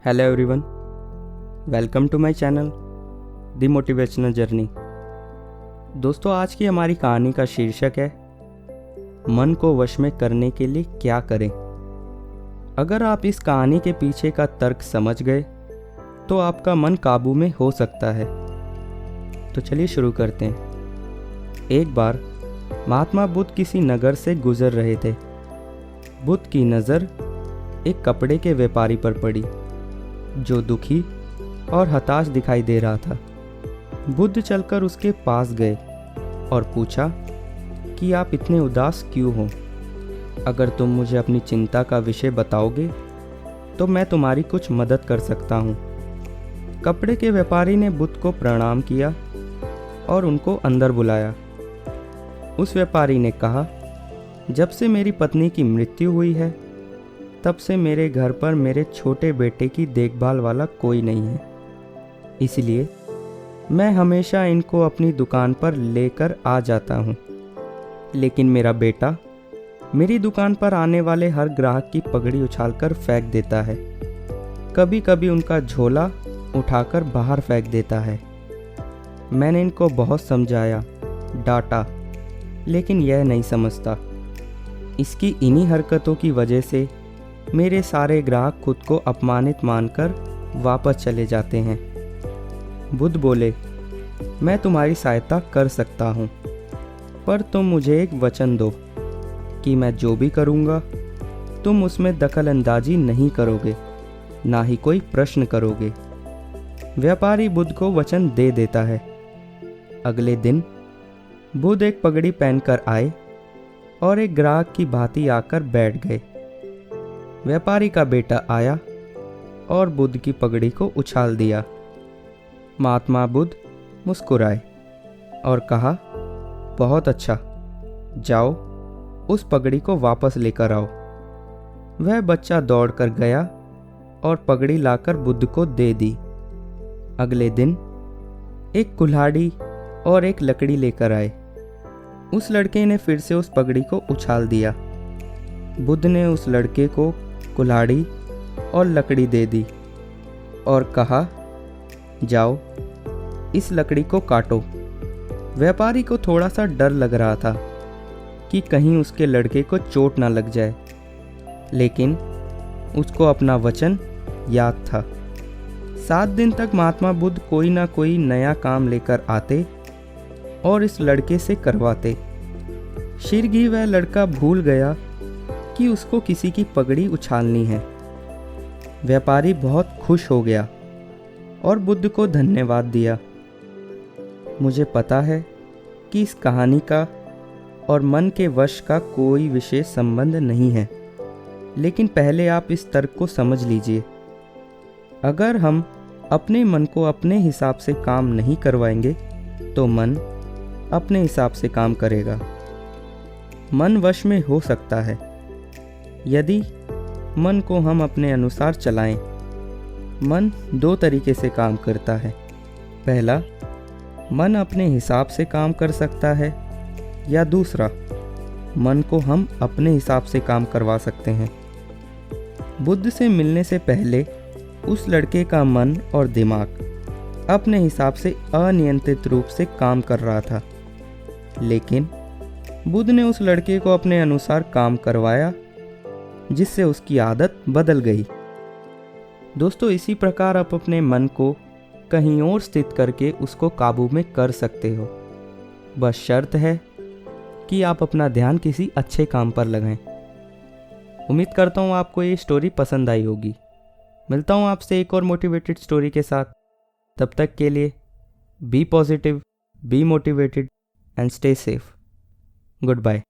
Hello everyone, welcome to my channel the motivational journey. दोस्तों, आज की हमारी कहानी का शीर्षक है मन को वश में करने के लिए क्या करें। अगर आप इस कहानी के पीछे का तर्क समझ गए तो आपका मन काबू में हो सकता है। तो चलिए शुरू करते हैं। एक बार महात्मा बुद्ध किसी नगर से गुजर रहे थे। बुद्ध की नज़र एक कपड़े के व्यापारी पर पड़ी जो दुखी और हताश दिखाई दे रहा था। बुद्ध चलकर उसके पास गए और पूछा कि आप इतने उदास क्यों हो? अगर तुम मुझे अपनी चिंता का विषय बताओगे तो मैं तुम्हारी कुछ मदद कर सकता हूँ। कपड़े के व्यापारी ने बुद्ध को प्रणाम किया और उनको अंदर बुलाया। उस व्यापारी ने कहा, जब से मेरी पत्नी की मृत्यु हुई है तब से मेरे घर पर मेरे छोटे बेटे की देखभाल वाला कोई नहीं है, इसलिए मैं हमेशा इनको अपनी दुकान पर लेकर आ जाता हूँ। लेकिन मेरा बेटा मेरी दुकान पर आने वाले हर ग्राहक की पगड़ी उछालकर फेंक देता है। कभी कभी उनका झोला उठाकर बाहर फेंक देता है। मैंने इनको बहुत समझाया, डांटा, लेकिन यह नहीं समझता। इसकी इन्हीं हरकतों की वजह से मेरे सारे ग्राहक खुद को अपमानित मानकर वापस चले जाते हैं। बुद्ध बोले, मैं तुम्हारी सहायता कर सकता हूँ, पर तुम मुझे एक वचन दो कि मैं जो भी करूँगा तुम उसमें दखल अंदाजी नहीं करोगे, ना ही कोई प्रश्न करोगे। व्यापारी बुद्ध को वचन दे देता है। अगले दिन बुद्ध एक पगड़ी पहनकर आए और एक ग्राहक की भांति आकर बैठ गए। व्यापारी का बेटा आया और बुद्ध की पगड़ी को उछाल दिया। महात्मा बुद्ध मुस्कुराए और कहा, बहुत अच्छा, जाओ उस पगड़ी को वापस लेकर आओ। वह बच्चा दौड़कर गया और पगड़ी लाकर बुद्ध को दे दी। अगले दिन एक कुल्हाड़ी और एक लकड़ी लेकर आए। उस लड़के ने फिर से उस पगड़ी को उछाल दिया। बुद्ध ने उस लड़के को कुल्हाड़ी और लकड़ी दे दी और कहा, जाओ इस लकड़ी को काटो। व्यापारी को थोड़ा सा डर लग रहा था कि कहीं उसके लड़के को चोट ना लग जाए, लेकिन उसको अपना वचन याद था। 7 दिन तक महात्मा बुद्ध कोई ना कोई नया काम लेकर आते और इस लड़के से करवाते। शीघ्र ही वह लड़का भूल गया कि उसको किसी की पगड़ी उछालनी है। व्यापारी बहुत खुश हो गया और बुद्ध को धन्यवाद दिया। मुझे पता है कि इस कहानी का और मन के वश का कोई विशेष संबंध नहीं है, लेकिन पहले आप इस तर्क को समझ लीजिए। अगर हम अपने मन को अपने हिसाब से काम नहीं करवाएंगे तो मन अपने हिसाब से काम करेगा। मन वश में हो सकता है यदि मन को हम अपने अनुसार चलाएं। मन 2 तरीके से काम करता है। पहला, मन अपने हिसाब से काम कर सकता है, या दूसरा, मन को हम अपने हिसाब से काम करवा सकते हैं। बुद्ध से मिलने से पहले उस लड़के का मन और दिमाग अपने हिसाब से अनियंत्रित रूप से काम कर रहा था, लेकिन बुद्ध ने उस लड़के को अपने अनुसार काम करवाया, जिससे उसकी आदत बदल गई। दोस्तों, इसी प्रकार आप अपने मन को कहीं और स्थित करके उसको काबू में कर सकते हो। बस शर्त है कि आप अपना ध्यान किसी अच्छे काम पर लगाएं। उम्मीद करता हूँ आपको ये स्टोरी पसंद आई होगी। मिलता हूँ आपसे एक और मोटिवेटेड स्टोरी के साथ। तब तक के लिए be positive, be motivated and stay safe. Good bye.